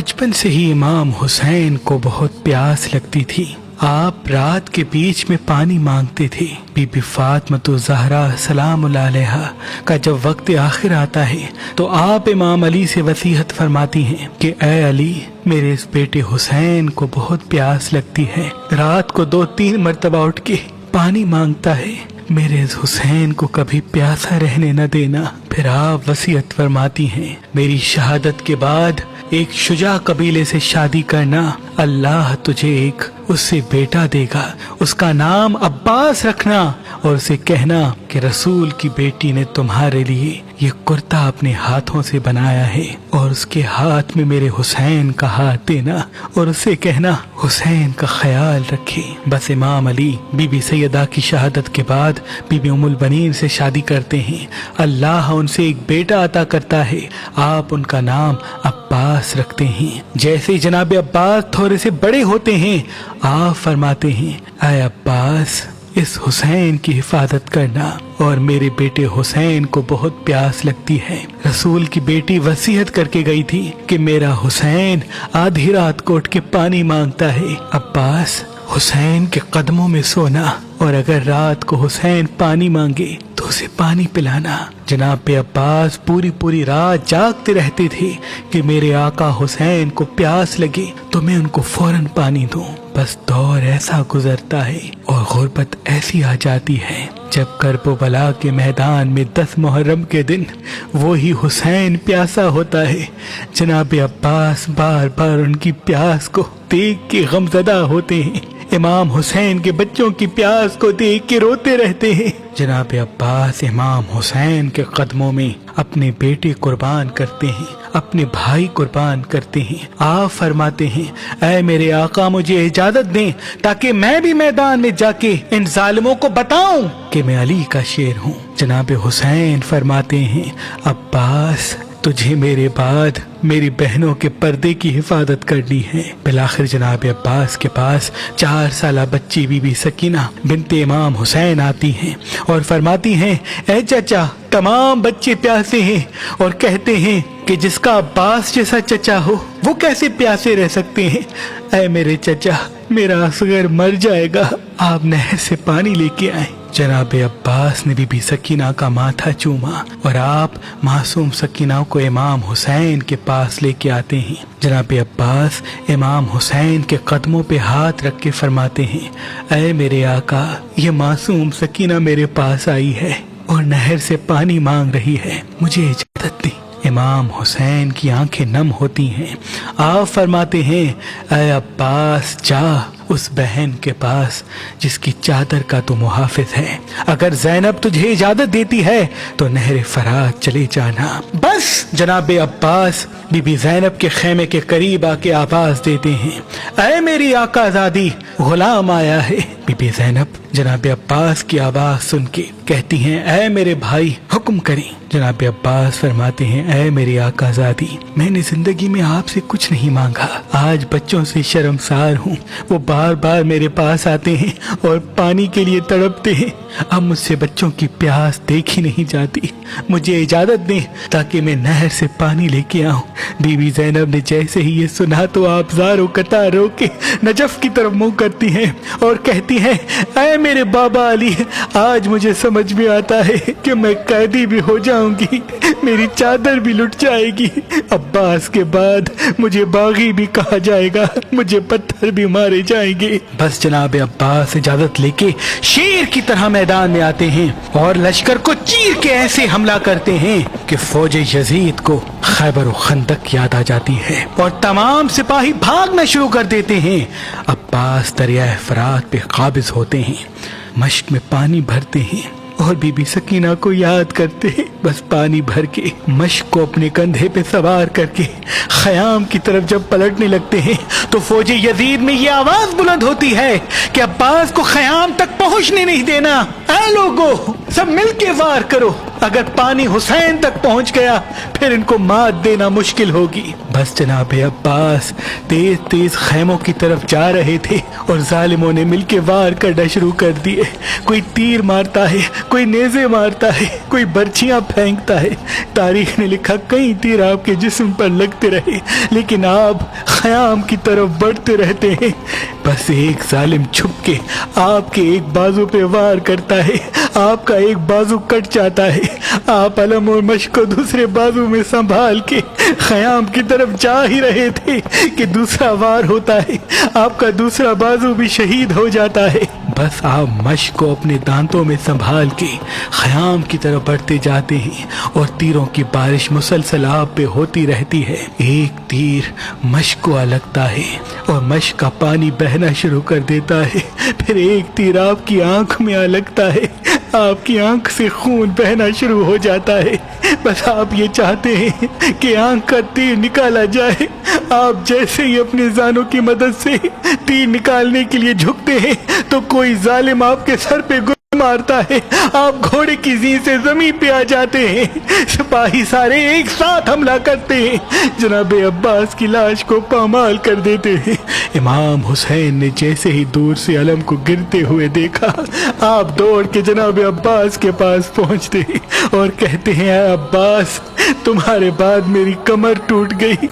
बचपन से ही इमाम हुसैन को बहुत प्यास लगती थी। आप रात के बीच में पानी मांगते थे। बीबी फातिमा ज़हरा सलामुल्लाह अलैहा का जब वक्त आखिर आता है तो आप इमाम अली से वसीयत फरमाती हैं कि ऐ अली, मेरे इस बेटे हुसैन को बहुत प्यास लगती है, रात को 2-3 मरतबा उठ के पानी मांगता है, मेरे इस हुसैन को कभी प्यासा रहने न देना। फिर आप वसीयत फरमाती हैं, मेरी शहादत के बाद एक शुजा कबीले से शादी करना, अल्लाह तुझे एक उससे बेटा देगा, उसका नाम अब्बास रखना और उसे कहना कि रसूल की बेटी ने तुम्हारे लिए ये कुर्ता अपने हाथों से बनाया है और उसके हाथ में मेरे हुसैन का हाथ देना और उसे कहना हुसैन का ख्याल रखे। बस इमाम अली बीबी सैयदा की शहादत के बाद बीबी उम्मुल बनीन से शादी करते हैं। अल्लाह उनसे एक बेटा अता करता है, आप उनका नाम अब्बास रखते हैं। जैसे जनाब अब्बास थोड़े से बड़े होते हैं, आप फरमाते हैं, ऐ अब्बास, इस हुसैन की हिफाजत करना और मेरे बेटे हुसैन को बहुत प्यास लगती है। रसूल की बेटी वसीयत करके गई थी कि मेरा हुसैन आधी रात को उठ के पानी मांगता है, अब्बास हुसैन के कदमों में सोना और अगर रात को हुसैन पानी मांगे तो उसे पानी पिलाना। जनाब अब्बास पूरी रात जागते रहते थे कि मेरे आका हुसैन को प्यास लगे तो मैं उनको फौरन पानी दूं। बस दौर ऐसा गुजरता है और गुर्बत ऐसी आ जाती है जब करबला के मैदान में 10 मुहर्रम के दिन वही हुसैन प्यासा होता है। जनाब अब्बास बार बार उनकी प्यास को देख के गमज़दा होते हैं, इमाम हुसैन के बच्चों की प्यास को देख के रोते रहते हैं। जनाब अब्बास इमाम हुसैन के कदमों में अपने बेटे कुर्बान करते हैं, अपने भाई कुर्बान करते हैं। आप फरमाते हैं, ऐ मेरे आका, मुझे इजाजत दें ताकि मैं भी मैदान में जाके इन जालिमों को बताऊं कि मैं अली का शेर हूँ। जनाब हुसैन फरमाते हैं, अब्बास तुझे मेरे बाद मेरी बहनों के पर्दे की हिफाजत करनी है। बिलाखिर जनाब अब्बास के पास 4 साला बच्ची बीबी सकीना बिनते इमाम हुसैन आती हैं और फरमाती हैं, ऐ चाचा, तमाम बच्चे प्यासे हैं और कहते हैं कि जिसका अब्बास जैसा चचा हो वो कैसे प्यासे रह सकते हैं। ऐ मेरे चचा, मेरा असगर मर जाएगा, आप नहर से पानी लेके आए। जनाब अब्बास ने बीबी सकीना का माथा चूमा और आप मासूम सकीना को इमाम हुसैन के पास लेके आते हैं। जनाब अब्बास इमाम हुसैन के कदमों पे हाथ रख के फरमाते हैं, ऐ मेरे आका, ये मासूम सकीना मेरे पास आई है और नहर से पानी मांग रही है, मुझे इजाजत दी। इमाम हुसैन की आंखें नम होती हैं। आप फरमाते हैं, ऐ अब्बास, जा उस बहन के पास जिसकी चादर का तू मुहाफिज है, अगर ज़ैनब तुझे इजाजत देती है तो नहर फरात चले जाना। बस जनाब अब्बास बीबी ज़ैनब के खेमे के करीब आके आवाज देते हैं, ऐ मेरी आकाज़ादी, गुलाम आया है। बीबी ज़ैनब जनाब अब्बास की आवाज सुन के कहती हैं, ऐ मेरे भाई, हुक्म करें। जनाब अब्बास फरमाते हैं, ऐ मेरी आकाज़ादी, मैंने जिंदगी में आपसे कुछ नहीं मांगा, आज बच्चों से शर्मसार हूँ। वो बार बार मेरे पास आते हैं और पानी के लिए तड़पते हैं, अब मुझसे बच्चों की प्यास देखी नहीं जाती, मुझे इजाजत दें ताकि मैं नहर से पानी लेके आऊं। बीबी ज़ैनब ने जैसे ही ये सुना तो आप ज़ारो कतार रोके नजफ की तरफ मुंह करती हैं और कहती हैं, ऐ मेरे बाबा अली, आज मुझे समझ में आता है कि मैं कैदी भी हो जाऊंगी, मेरी चादर भी लुट जाएगी, अब्बास के बाद मुझे बागी भी कहा जाएगा, मुझे पत्थर भी मारे जाएंगे। बस जनाब अब्बास इजाजत लेके शेर की तरह मैदान में आते हैं और लश्कर को चीर के ऐसे हमला करते हैं कि फौज यजीद को खैबर और खंदक याद आ जाती है और तमाम सिपाही भागना शुरू कर देते हैं। अब्बास दरिया फरात पे काबिज होते हैं, मश्क में पानी भरते हैं और बीबी सकीना को याद करते हैं। बस पानी भर के मश्क को अपने कंधे पे सवार करके खयाम की तरफ जब पलटने लगते हैं तो फौजी यजीद में ये आवाज बुलंद होती है कि अब्बास को खयाम तक पहुंचने नहीं देना। ऐ लोगो, सब मिलके वार करो, अगर पानी हुसैन तक पहुंच गया फिर इनको मात देना मुश्किल होगी। बस जनाब अब्बास तेज तेज खैमों की तरफ जा रहे थे और जालिमों ने मिलके वार करना शुरू कर दिए। कोई तीर मारता है, कोई नेज़े मारता है, कोई बर्छियां फेंकता है। तारीख ने लिखा कई तीर आपके जिस्म पर लगते रहे लेकिन आप ख़याम की तरफ बढ़ते रहते हैं। बस एक जालिम छुप के आपके एक बाजू पे वार करता है, आपका एक बाजू कट जाता है। आप अलम और मश्क को दूसरे बाजू में संभाल के ख़याम की तरफ जा ही रहे थे कि दूसरा वार होता है, आपका दूसरा बाजू भी शहीद हो जाता है। बस आप मश्क को अपने दांतों में संभाल के ख़याम की तरफ बढ़ते जाते हैं और तीरों की बारिश मुसलसल आप पे होती रहती है। एक तीर मश्क को लगता है और मश्क का पानी बहना शुरू कर देता है। फिर एक तीर आपकी आंख में आ लगता है, आपकी आंख से खून बहना शुरू हो जाता है। बस आप ये चाहते हैं कि आंख का तीर निकाला जाए। आप जैसे ही अपने जानों की मदद से तीर निकालने के लिए झुकते हैं तो कोई जालिम आपके सर पे मारता है, आप घोड़े की जीन से जमीन पे आ जाते हैं। सिपाही सारे एक साथ हमला करते हैं, जनाब अब्बास की लाश को पामाल कर देते हैं। इमाम हुसैन ने जैसे ही दूर से अलम को गिरते हुए देखा, आप दौड़ के जनाब अब्बास के पास पहुंचते और कहते हैं अब्बास तुम्हारे बाद मेरी कमर टूट गई।